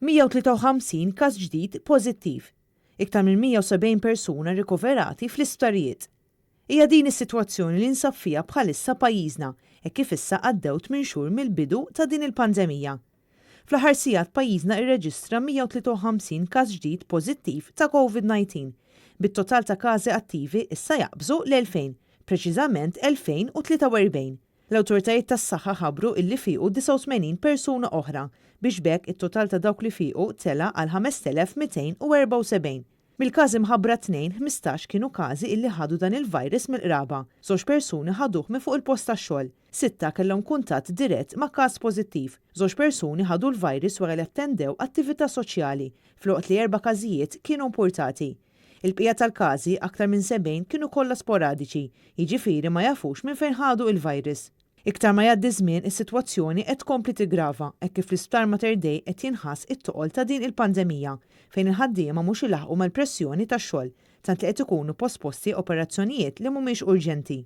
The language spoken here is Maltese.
153 każ ġdid pożittiv. Iktar minn 170 persuna rikoverati fl-isptarijiet. Hija din is-sitwazzjoni li nsab fiha bħalissa pajjiżna hekk kif issa għaddewt minn xhur mill-bidu ta' din il-pandemija. Fl-aħħar sigħat pajjiżna irreġistra 153 każ ġdid pożittiv ta' COVID-19, bit-total ta' każi attivi issa jaqbżu l-2000, preċiżament 2043. L-awtoritajiet tas-saħħa ħabbru illi fiequ 89 persuna oħra biex bekk it-total ta' dawk li fiequ tela għal 5274. Mill-każi mħabbra 15 kienu każi illi ħadu dan il-virus mill-qraba, 2 persuni ħaduh minn fuq il-post tax-xogħol, 6 kellhom kuntatt dirett ma' każ pożittiv, 2 persuni ħadu l-virus wara li attendew attività soċjali, fl-waqt li 4 każijiet kienu importati. Il-bqija tal-każi aktar minn 70 kienu kollha sporadiċi, jiġifieri ma jafux minn fejn ħadu il-virus. Iktar ma jgħaddi żmien is-sitwazzjoni qed tkompli tigrava hekk kif l-isptar Mater Dei qed jinħass it-toqol ta' din il-pandemija fejn il-ħaddiema mhux ilaħqu mal-pressjoni tax-xogħol tant li qed ikunu posposti operazzjonijiet li mhumiex urġenti.